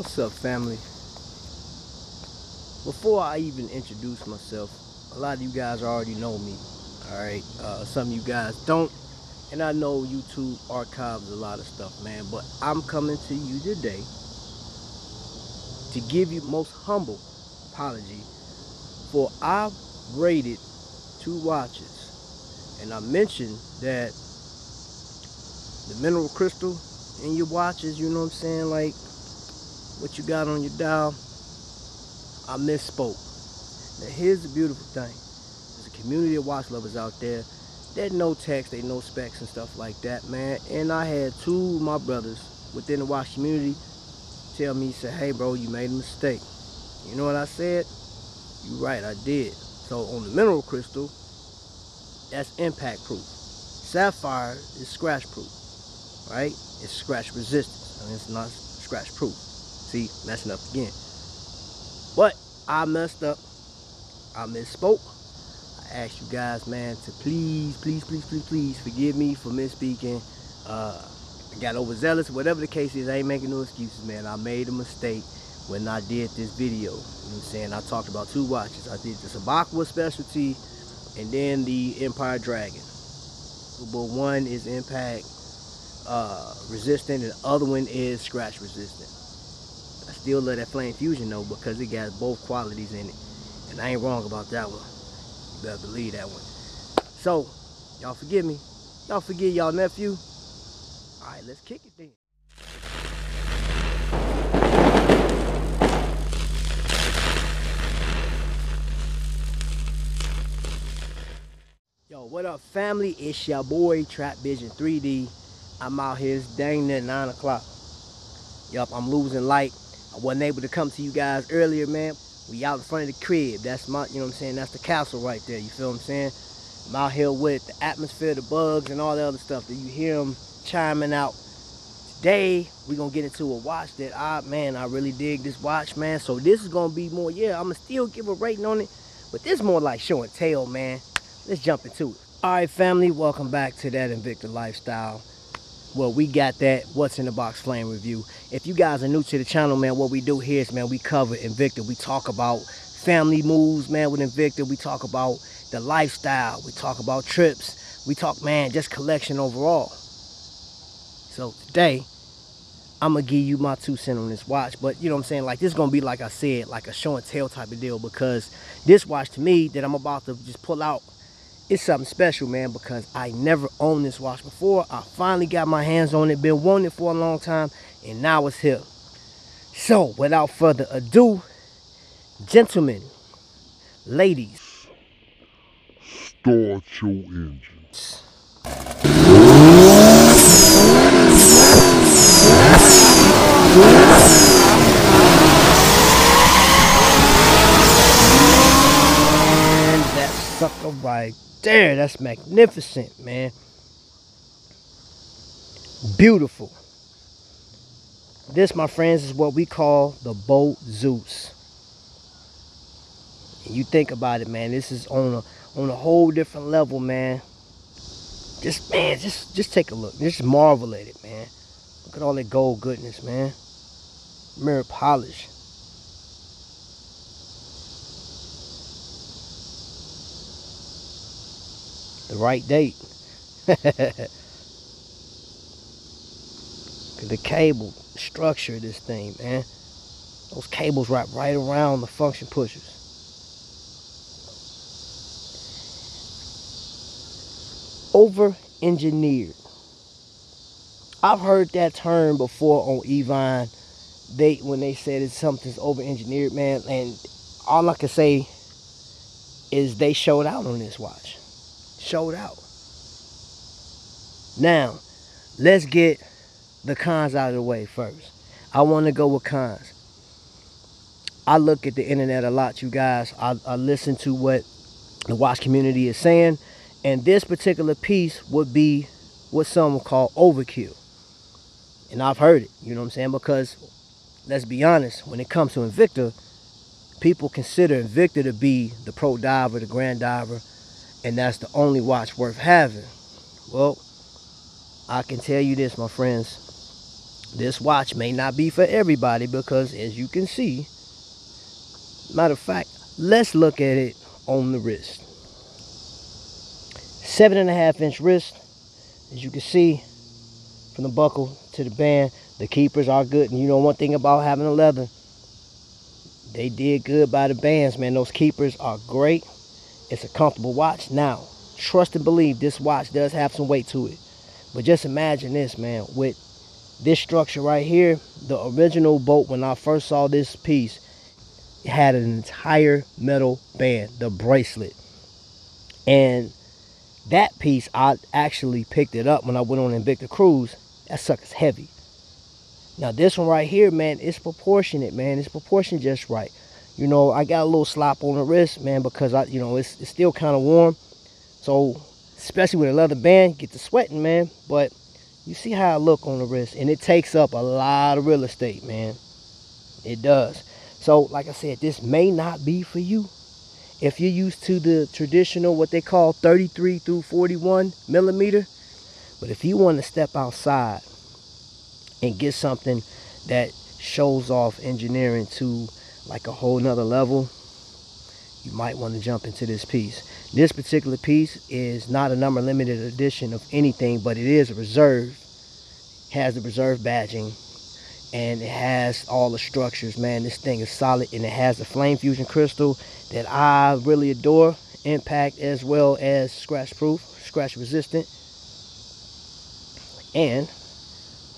What's up, family? Before I even introduce myself, a lot of you guys already know me. Alright, some of you guys don't, and I know YouTube archives a lot of stuff, man, but I'm coming to you today to give you most humble apology for I rated 2 watches, and I mentioned that the mineral crystal in your watches, you know what I'm saying, like what you got on your dial, I misspoke. Now here's the beautiful thing. There's a community of watch lovers out there that know text, they know specs and stuff like that, man. And I had 2 of my brothers within the watch community tell me, say, hey bro, you made a mistake. You know what I said? You right, I did. So on the mineral crystal, that's impact proof. Sapphire is scratch proof, right? It's scratch resistance. I mean, it's not scratch proof. See, messing up again. But I messed up. I misspoke. I asked you guys, man, to please forgive me for misspeaking. I got overzealous. Whatever the case is, I ain't making no excuses, man. I made a mistake when I did this video. You know what I'm saying? I talked about 2 watches. I did the Sabakwa specialty and then the Empire Dragon. But one is impact resistant and the other one is scratch resistant. I still love that Flame Fusion though, because it got both qualities in it. And I ain't wrong about that one. You better believe that one. So, y'all forgive me. Y'all forgive y'all nephew. Alright, let's kick it then. Yo, what up, family? It's your boy Trap Vision 3D. I'm out here, it's dang near 9 o'clock. Yup, I'm losing light. I wasn't able to come to you guys earlier, man. We out in front of the crib. That's my, you know what I'm saying, that's the castle right there, you feel what I'm saying? I'm out here with the atmosphere, the bugs, and all the other stuff that you hear them chiming out. Today, we're going to get into a watch that I really dig this watch, man. So this is going to be more, yeah, I'm going to still give a rating on it, but this is more like show and tell, man. Let's jump into it. All right, family, welcome back to that Invicta lifestyle. Well, we got that What's in the Box Flame review. If you guys are new to the channel, man, what we do here is, man, we cover Invicta. We talk about family moves, man, with Invicta. We talk about the lifestyle. We talk about trips. We talk, man, just collection overall. So today, I'm going to give you my 2 cents on this watch. But, you know what I'm saying, like, this is going to be, like I said, like a show and tell type of deal. Because this watch, to me, that I'm about to just pull out, it's something special, man, because I never owned this watch before. I finally got my hands on it, been wanting it for a long time, and now it's here. So, without further ado, gentlemen, ladies, start your engines. And that sucker right there, that's magnificent, man. Beautiful. This, my friends, is what we call the Boat Zeus. And you think about it, man, this is on a whole different level, man. Just take a look. Just marvel at it, man. Look at all that gold goodness, man. Mirror polish. The right date. The cable structure of this thing, man. Those cables wrap right around the function pushers. Over-engineered. I've heard that term before on Evine. When they said it's something's over-engineered, man, and all I can say is they showed out on this watch. Showed out. Now, let's get the cons out of the way first. I want to go with cons. I look at the internet a lot, you guys. I listen to what the watch community is saying, and this particular piece would be what some would call overkill. And I've heard it, you know what I'm saying? Because, let's be honest, when it comes to Invicta, people consider Invicta to be the pro diver, the grand diver, and that's the only watch worth having. Well, I can tell you this, my friends. this watch may not be for everybody because, as you can see, matter of fact, let's look at it on the wrist. 7.5-inch wrist, as you can see, from the buckle to the band. The keepers are good, and you know one thing about having a leather, they did good by the bands, man. Those keepers are great. It's a comfortable watch. Now, trust and believe, this watch does have some weight to it. But just imagine this, man. With this structure right here, the original boat, when I first saw this piece, it had an entire metal band, the bracelet. And that piece, I actually picked it up when I went on Invicta cruise. That sucker's heavy. Now this one right here, man, it's proportionate, man. It's proportioned just right. You know, I got a little slop on the wrist, man, because it's still kind of warm. So, especially with a leather band, get to sweating, man. But you see how I look on the wrist, and it takes up a lot of real estate, man. It does. So, like I said, this may not be for you. If you're used to the traditional, what they call 33 through 41 millimeter. But if you want to step outside and get something that shows off engineering to like a whole nother level, you might want to jump into this piece. This particular piece is not a number limited edition of anything, but it is a reserve. It has the reserve badging, and it has all the structures, man. This thing is solid, and it has the flame fusion crystal that I really adore. Impact as well as scratch proof, scratch resistant. And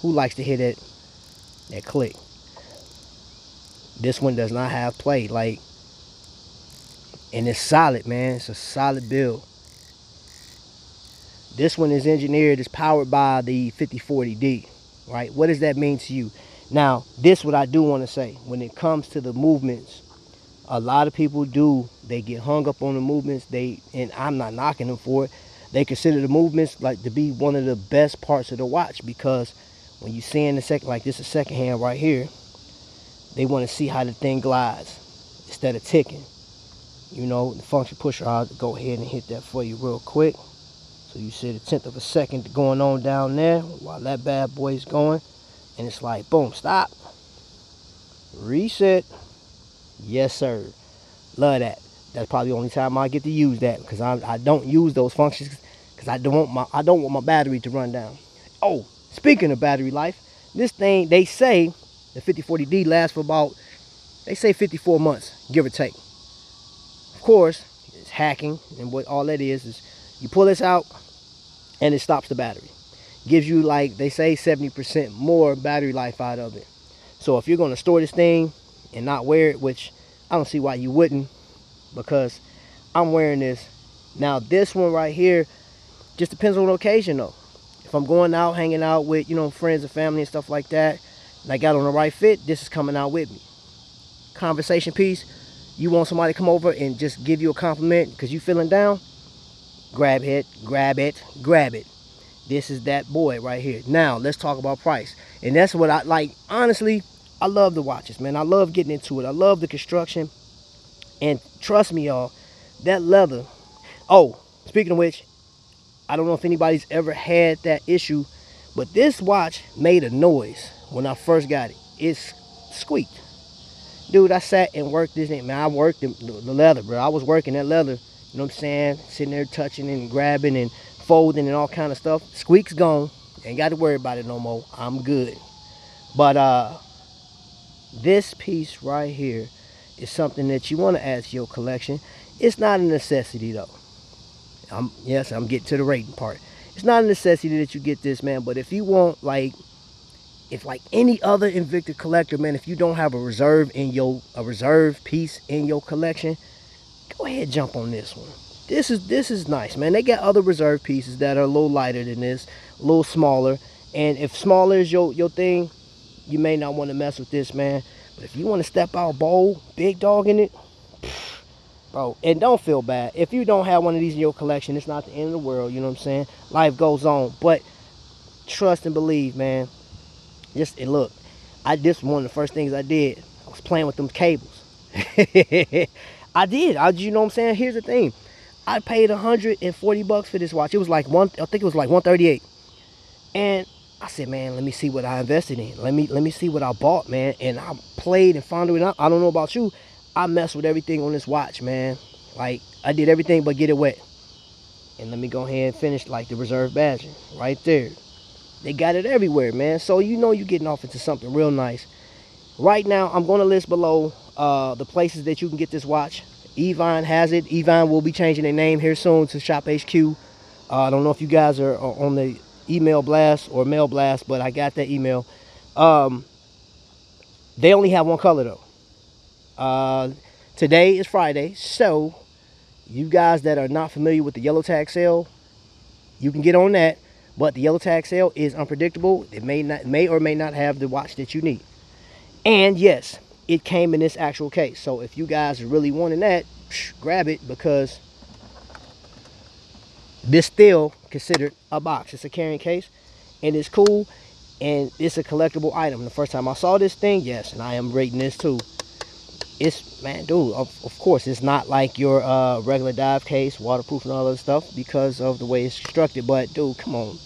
who likes to hear that click? This one does not have play, like, and it's solid, man. It's a solid build. This one is engineered, is powered by the 5040D, right? What does that mean to you? Now, this what I do want to say. When it comes to the movements, a lot of people they get hung up on the movements. And I'm not knocking them for it. They consider the movements like to be one of the best parts of the watch, because when you see in the second, like this is second hand right here, they want to see how the thing glides instead of ticking. You know, the function pusher, I'll go ahead and hit that for you real quick. So you see the 1/10 of a second going on down there while that bad boy's going. And it's like, boom, stop. Reset. Yes, sir. Love that. That's probably the only time I get to use that, because I don't use those functions because I don't want my battery to run down. Oh, speaking of battery life, this thing, they say the 5040D lasts for about, they say 54 months, give or take. Of course, it's hacking, and what all that is you pull this out and it stops the battery. Gives you, like they say, 70% more battery life out of it. So if you're going to store this thing and not wear it, which I don't see why you wouldn't, because I'm wearing this. Now this one right here just depends on the occasion though. If I'm going out, hanging out with, you know, friends and family and stuff like that, and I got on the right fit, this is coming out with me. Conversation piece, you want somebody to come over and just give you a compliment because you feeling down, grab it, grab it, grab it. This is that boy right here. Now let's talk about price. And that's what I like. Honestly, I love the watches, man. I love getting into it. I love the construction. And trust me, y'all, that leather. Oh, speaking of which, I don't know if anybody's ever had that issue, but this watch made a noise when I first got it. It squeaked. Dude, I sat and worked this thing. Man, I worked the leather, bro. I was working that leather. You know what I'm saying? Sitting there touching and grabbing and folding and all kind of stuff. Squeak's gone. Ain't got to worry about it no more. I'm good. But this piece right here is something that you want to add to your collection. It's not a necessity though. I'm getting to the rating part. It's not a necessity that you get this, man. But if you want, if like any other Invicta collector, man, if you don't have a reserve piece in your collection, go ahead, jump on this one. This is nice, man. They got other reserve pieces that are a little lighter than this, a little smaller. And if smaller is your thing, you may not want to mess with this, man. But if you want to step out bold, big dog in it, bro, and don't feel bad. If you don't have one of these in your collection, it's not the end of the world, you know what I'm saying? Life goes on. But trust and believe, man. Look, this was one of the first things I did. I was playing with them cables. I did. You know what I'm saying? Here's the thing. I paid $140 for this watch. It was like I think it was like $138. And I said, man, let me see what I invested in. Let me see what I bought, man. And I played and found it out. I don't know about you. I messed with everything on this watch, man. Like, I did everything but get it wet. And let me go ahead and finish like the reserve badging right there. They got it everywhere, man. So you know you're getting off into something real nice. Right now, I'm going to list below the places that you can get this watch. Evine has it. Evine will be changing their name here soon to Shop HQ. I don't know if you guys are on the email blast or mail blast, but I got that email. They only have one color though. Today is Friday, so you guys that are not familiar with the yellow tag sale, you can get on that. But the yellow tag sale is unpredictable. It may or may not have the watch that you need. And yes, it came in this actual case. So if you guys are really wanting that, grab it, because this still considered a box. It's a carrying case, and it's cool, and it's a collectible item. The first time I saw this thing, yes, and I am rating this too. It's, man, dude, of course, it's not like your regular dive case, waterproof and all that stuff, because of the way it's constructed. But, dude, come on.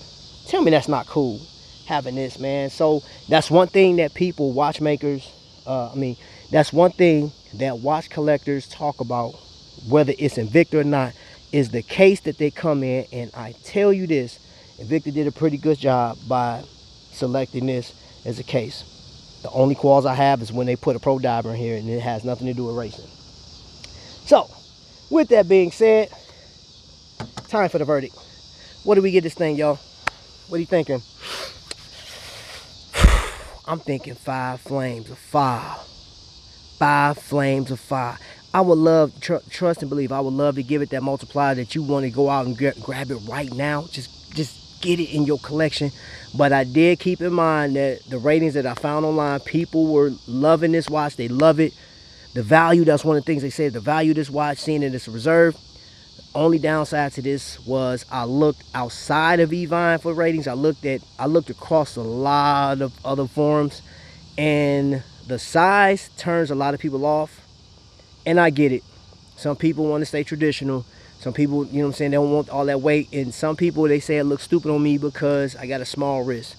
Tell me that's not cool, having this, man. So, that's one thing that people, watchmakers, that's one thing that watch collectors talk about, whether it's Invicta or not, is the case that they come in. And I tell you this, Invicta did a pretty good job by selecting this as a case. The only qualms I have is when they put a pro diver in here, and it has nothing to do with racing. So, with that being said, time for the verdict. What do we get this thing, y'all? What are you thinking? I'm thinking 5 flames of fire. 5 flames of fire. I would love, trust and believe, I would love to give it that multiplier that you want to go out and grab it right now. Just get it in your collection. But I did keep in mind that the ratings that I found online, people were loving this watch. They love it. The value, that's one of the things they said, the value of this watch, seeing it as a reserve. The only downside to this was I looked outside of Evine for ratings. I looked across a lot of other forums, and the size turns a lot of people off. And I get it. Some people want to stay traditional. Some people, you know what I'm saying, they don't want all that weight. And some people, they say it looks stupid on me because I got a small wrist.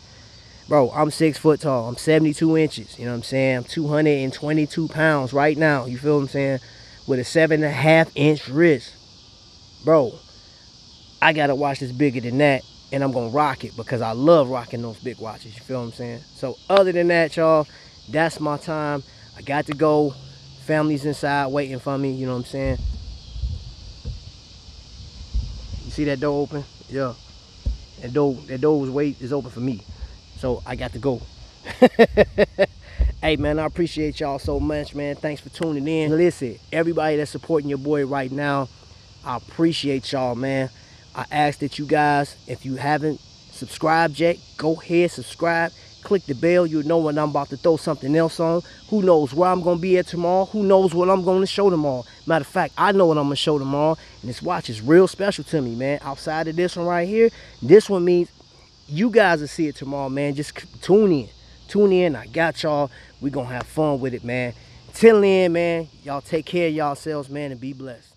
Bro, I'm 6 foot tall. I'm 72 inches. You know what I'm saying? I'm 222 pounds right now. You feel what I'm saying? With a 7.5 inch wrist. Bro, I got to watch this bigger than that. And I'm going to rock it because I love rocking those big watches. You feel what I'm saying? So other than that, y'all, that's my time. I got to go. Family's inside waiting for me. You know what I'm saying? You see that door open? Yeah. That door is open for me. So I got to go. Hey, man, I appreciate y'all so much, man. Thanks for tuning in. Listen, everybody that's supporting your boy right now, I appreciate y'all, man. I ask that you guys, if you haven't subscribed yet, go ahead, subscribe. Click the bell. You'll know when I'm about to throw something else on. Who knows where I'm going to be at tomorrow? Who knows what I'm going to show tomorrow? Matter of fact, I know what I'm going to show tomorrow. And this watch is real special to me, man. Outside of this one right here, this one means you guys will see it tomorrow, man. Just tune in. Tune in. I got y'all. We're going to have fun with it, man. Till then, man, y'all take care of yourselves, man, and be blessed.